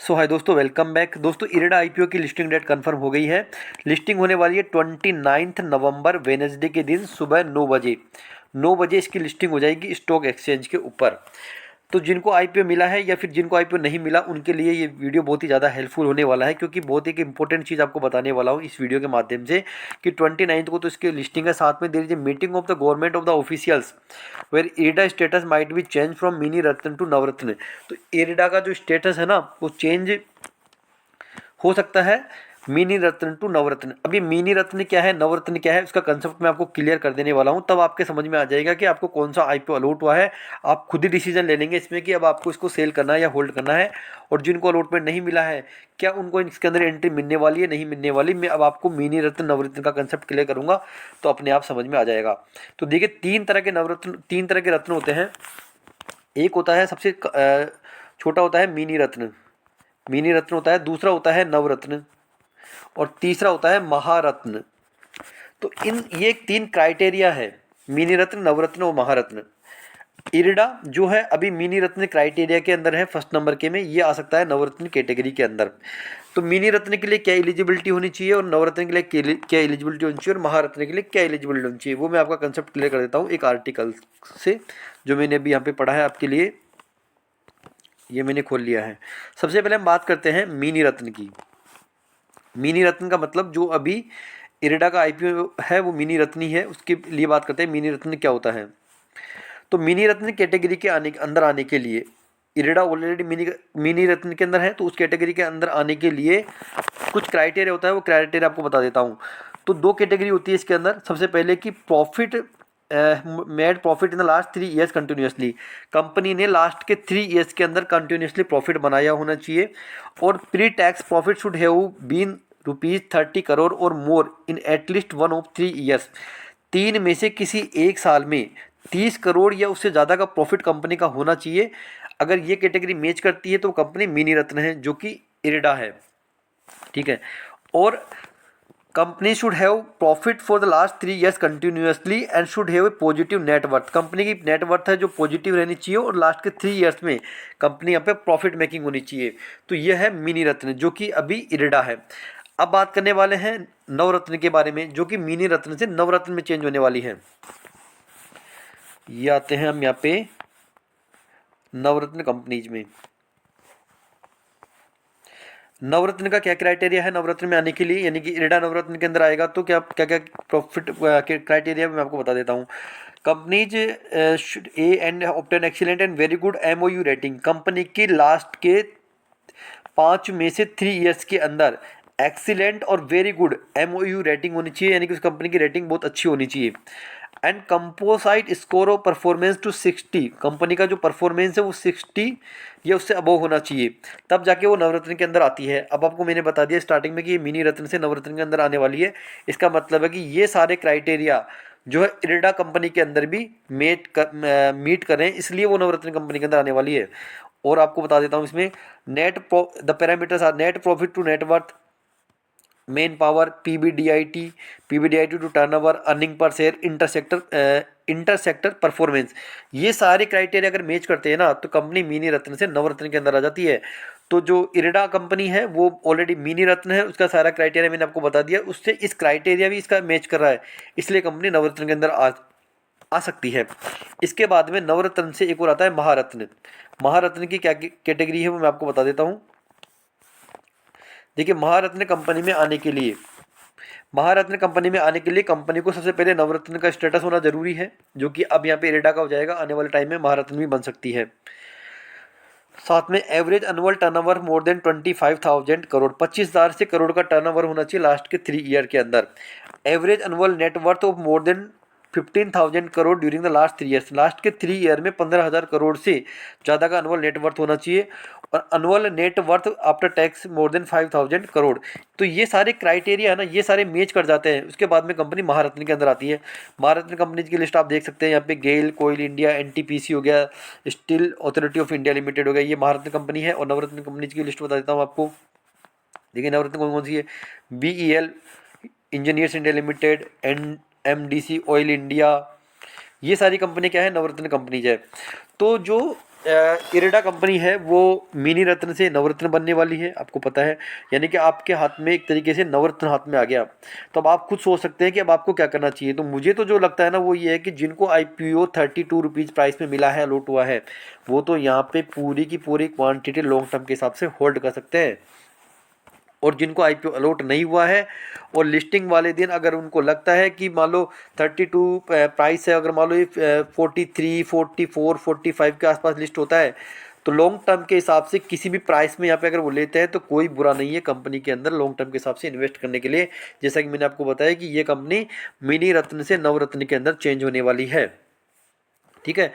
सो हाय दोस्तों, welcome back. दोस्तों, IREDA IPO की लिस्टिंग डेट कंफर्म हो गई है। लिस्टिंग होने वाली है 29 नवंबर वेनेसडे के दिन सुबह 9 बजे। 9 बजे इसकी लिस्टिंग हो जाएगी स्टॉक एक्सचेंज के ऊपर। तो जिनको आईपीओ मिला है या फिर जिनको आईपीओ नहीं मिला, उनके लिए ये वीडियो बहुत ही ज़्यादा हेल्पफुल होने वाला है, क्योंकि बहुत एक इंपॉर्टेंट चीज़ आपको बताने वाला हूँ इस वीडियो के माध्यम से कि 29 को तो इसकी लिस्टिंग है। साथ में there is a meeting of the government of the officials where IREDA status might be change from mini ratna to Navratna. तो इरेडा का जो स्टेटस है ना, वो चेंज हो सकता है मिनी रत्न टू नवरत्न। अभी मिनी रत्न क्या है, नवरत्न क्या है, उसका कंसेप्ट मैं आपको क्लियर कर देने वाला हूं, तब आपके समझ में आ जाएगा कि आपको कौन सा आईपीओ अलॉट हुआ है। आप खुद ही डिसीजन ले लेंगे इसमें कि अब आपको इसको सेल करना है या होल्ड करना है। और जिनको अलॉटमेंट नहीं मिला है, क्या उनको इसके अंदर एंट्री मिलने वाली है नहीं मिलने वाली, मैं अब आपको मिनी रत्न नवरत्न का कंसेप्ट क्लियर करूंगा, तो अपने आप समझ में आ जाएगा। तो देखिए, तीन तरह के रत्न होते हैं। एक होता है सबसे छोटा होता है मिनी रत्न होता है। दूसरा होता है नवरत्न और तीसरा होता है महारत्न। तो इन ये तीन क्राइटेरिया है, मिनी रत्न, नवरत्न और महारत्न। इरडा जो है अभी मिनी रत्न क्राइटेरिया के अंदर है, फर्स्ट नंबर के में। ये आ सकता है नवरत्न कैटेगरी के अंदर। तो मिनी रत्न के लिए क्या एलिजिबिलिटी होनी चाहिए और नवरत्न के लिए क्या एलिजिबिलिटी होनी चाहिए और महारत्न के लिए क्या एलिजिबिलिटी होनी चाहिए, वो मैं आपका कंसेप्ट क्लियर कर देता हूँ एक आर्टिकल से, जो मैंने अभी यहाँ पे पढ़ा है आपके लिए। ये मैंने खोल लिया है। सबसे पहले हम बात करते हैं मिनी रत्न की। मिनी रत्न का मतलब जो अभी इरेडा का आईपीओ है वो मिनी रत्न ही है, उसके लिए बात करते हैं मिनी रत्न क्या होता है। तो मिनी रत्न कैटेगरी के अंदर आने के लिए, इरेडा ऑलरेडी मिनी रत्न के अंदर है, तो उस कैटेगरी के अंदर आने के लिए कुछ क्राइटेरिया होता है। वो क्राइटेरिया आपको बता देता हूँ। तो दो कैटेगरी होती है इसके अंदर। सबसे पहले कि profit made profit in the last 3 years continuously. Company ने लास्ट के 3 ईयर्स के अंदर कंटिन्यूसली प्रॉफिट बनाया होना चाहिए। और pre tax profit should have been ₹30 crore और more in at least one of 3 years. तीन में से किसी एक साल में 30 करोड़ या उससे ज़्यादा का प्रॉफिट कंपनी का होना चाहिए। अगर ये कैटेगरी मैच करती है तो कंपनी मिनी रत्न है, जो कि इरेडा है। ठीक है। और company should have profit for the last 3 years continuously and should have a positive net worth. Company की नेटवर्थ है जो पॉजिटिव रहनी चाहिए और लास्ट के 3 ईयर्स में कंपनी यहाँ पे प्रॉफिट मेकिंग होनी चाहिए। तो यह है मिनी रत्न, जो कि अभी इरेडा है। अब बात करने वाले हैं नवरत्न के बारे में, जो कि मिनी रत्न से नवरत्न में चेंज होने वाली है। ये आते हैं हम यहाँ पे नवरत्न कंपनीज में। नवरत्न का क्या क्राइटेरिया है नवरत्न में आने के लिए, यानी कि इरेडा नवरत्न के अंदर आएगा तो क्या क्या क्या प्रॉफिट क्राइटेरिया मैं आपको बता देता हूँ। Companies A and obtain excellent and very good MOU rating. Company की लास्ट के 5 में से 3 ईयर्स के अंदर एक्सीलेंट और वेरी गुड एमओयू रेटिंग होनी चाहिए, यानी कि उस कंपनी की रेटिंग बहुत अच्छी होनी चाहिए। And composite score of performance to 60। Company का जो परफॉर्मेंस है वो 60 या उससे अबव होना चाहिए, तब जाके वो नवरत्न के अंदर आती है। अब आपको मैंने बता दिया स्टार्टिंग में कि ये मिनी रत्न से नवरत्न के अंदर आने वाली है। इसका मतलब है कि ये सारे क्राइटेरिया जो है इरेडा कंपनी के अंदर भी मीट कर रहे हैं, इसलिए वो नवरत्न कंपनी के अंदर आने वाली है। और आपको बता देता हूँ इसमें the parameters are net profit to net worth, main power, पीबीडीआईटी to turnover, earning per share, इंटरसेक्टर performance. ये सारे क्राइटेरिया अगर मैच करते हैं ना, तो कंपनी मिनी रत्न से नवरत्न के अंदर आ जाती है। तो जो इरेडा कंपनी है वो ऑलरेडी मिनी रत्न है, उसका सारा क्राइटेरिया मैंने आपको बता दिया, उससे इस क्राइटेरिया भी इसका मैच कर रहा है, इसलिए कंपनी नवरत्न के अंदर आ सकती है। इसके बाद में नवरत्न से एक और आता है महारत्न। महारत्न की क्या कैटेगरी है वो मैं आपको बता देता हूँ। देखिए, महारत्न कंपनी में आने के लिए कंपनी को सबसे पहले नवरत्न का स्टेटस होना जरूरी है, जो कि अब यहाँ पे इरेडा का हो जाएगा। आने वाले टाइम में महारत्न भी बन सकती है। साथ में average annual turnover more than 25,000 crore, 25,000 से करोड़ का टर्नओवर होना चाहिए लास्ट के 3 ईयर के अंदर। Average annual net worth of more than 15,000 crore during the last 3 years. Last के 3 ईयर में 15,000 करोड़ से ज़्यादा का अनुअल नेटवर्थ होना चाहिए। और annual net worth after tax more than 5,000 crore. तो ये सारे क्राइटेरिया है ना, ये सारे मैच कर जाते हैं, उसके बाद में कंपनी महारत्न के अंदर आती है। महारत्न कंपनीज की लिस्ट आप देख सकते हैं यहाँ पे। गेल, कोयल इंडिया, एनटीपीसी हो गया, steel authority of India limited हो गया, ये महारत्न कंपनी है। और नवरत्न कंपनीज की लिस्ट बता देता हूँ आपको। देखिए, नवरत्न कौन कौन सी है। BEL, engineers India limited, MDC oil India, ये सारी कंपनी क्या है, नवरत्न कंपनीज है। तो जो इरेडा कंपनी है वो मिनी रत्न से नवरत्न बनने वाली है, आपको पता है। यानी कि आपके हाथ में एक तरीके से नवरत्न हाथ में आ गया। तो अब आप खुद सोच सकते हैं कि अब आपको क्या करना चाहिए। तो मुझे तो जो लगता है ना वो ये है कि जिनको IPO 32 रुपीज़ प्राइस में मिला है, अलॉट हुआ है, वो तो यहाँ पे पूरी की पूरी क्वांटिटी लॉन्ग टर्म के हिसाब से होल्ड कर सकते हैं। और जिनको IPO अलॉट नहीं हुआ है और लिस्टिंग वाले दिन अगर उनको लगता है कि मान लो 32 प्राइस है, अगर मान लो ये 43, 44, 45 के आसपास लिस्ट होता है, तो लॉन्ग टर्म के हिसाब से किसी भी प्राइस में यहाँ पे अगर वो लेते हैं तो कोई बुरा नहीं है कंपनी के अंदर लॉन्ग टर्म के हिसाब से इन्वेस्ट करने के लिए। जैसा कि मैंने आपको बताया कि ये कंपनी मिनी रत्न से नवरत्न के अंदर चेंज होने वाली है। ठीक है।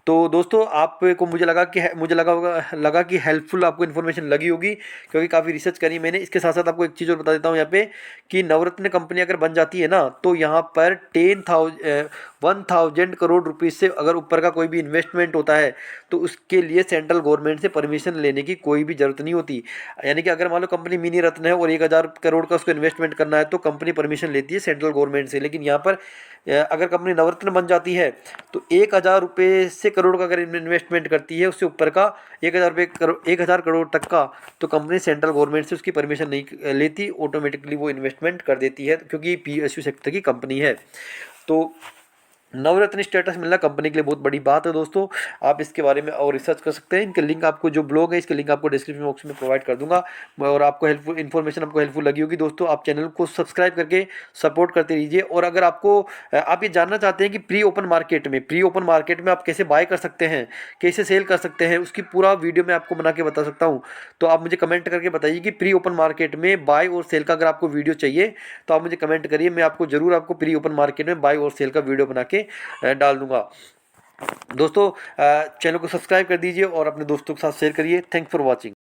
तो दोस्तों आपको मुझे लगा कि हेल्पफुल आपको इन्फॉर्मेशन लगी होगी, क्योंकि काफ़ी रिसर्च करी मैंने। इसके साथ साथ आपको एक चीज़ और बता देता हूँ यहाँ पे कि नवरत्न कंपनी अगर बन जाती है ना तो यहाँ पर 10,000 करोड़ रुपीज़ से अगर ऊपर का कोई भी इन्वेस्टमेंट होता है तो उसके लिए सेंट्रल गवर्नमेंट से परमिशन लेने की कोई भी ज़रूरत नहीं होती। यानी कि अगर मान लो कंपनी मिनी रत्न है और 1,000 करोड़ का उसको इन्वेस्टमेंट करना है तो कंपनी परमिशन लेती है सेंट्रल गवर्नमेंट से। लेकिन यहाँ पर अगर कंपनी नवरत्न बन जाती है तो 1,000 रुपये से करोड़ का अगर इन्वेस्टमेंट करती है, उससे ऊपर का 1,000 करोड़ तक का, तो कंपनी सेंट्रल गवर्नमेंट से उसकी परमिशन नहीं लेती, ऑटोमेटिकली वो इन्वेस्टमेंट कर देती है, क्योंकि PSU सेक्टर की कंपनी है। तो नवरत्न स्टेटस मिलना कंपनी के लिए बहुत बड़ी बात है दोस्तों। आप इसके बारे में और रिसर्च कर सकते हैं। इनके लिंक आपको, जो ब्लॉग है इसके लिंक आपको डिस्क्रिप्शन बॉक्स में प्रोवाइड कर दूंगा। और आपको हेल्पफुल इन्फॉर्मेशन आपको हेल्पफुल लगी होगी दोस्तों। आप चैनल को सब्सक्राइब करके सपोर्ट करते रहिए। और अगर आपको आप ये जानना चाहते हैं कि प्री ओपन मार्केट में आप कैसे बाय कर सकते हैं, कैसे सेल कर सकते हैं, उसकी पूरा वीडियो मैं आपको बना के बता सकता हूँ। तो आप मुझे कमेंट करके बताइए कि प्री ओपन मार्केट में बाय और सेल का अगर आपको वीडियो चाहिए तो आप मुझे कमेंट करिए। मैं आपको ज़रूर आपको प्री ओपन मार्केट में बाय और सेल का वीडियो बना के डाल दूंगा। दोस्तों चैनल को सब्सक्राइब कर दीजिए और अपने दोस्तों के साथ शेयर करिए। Thanks for watching.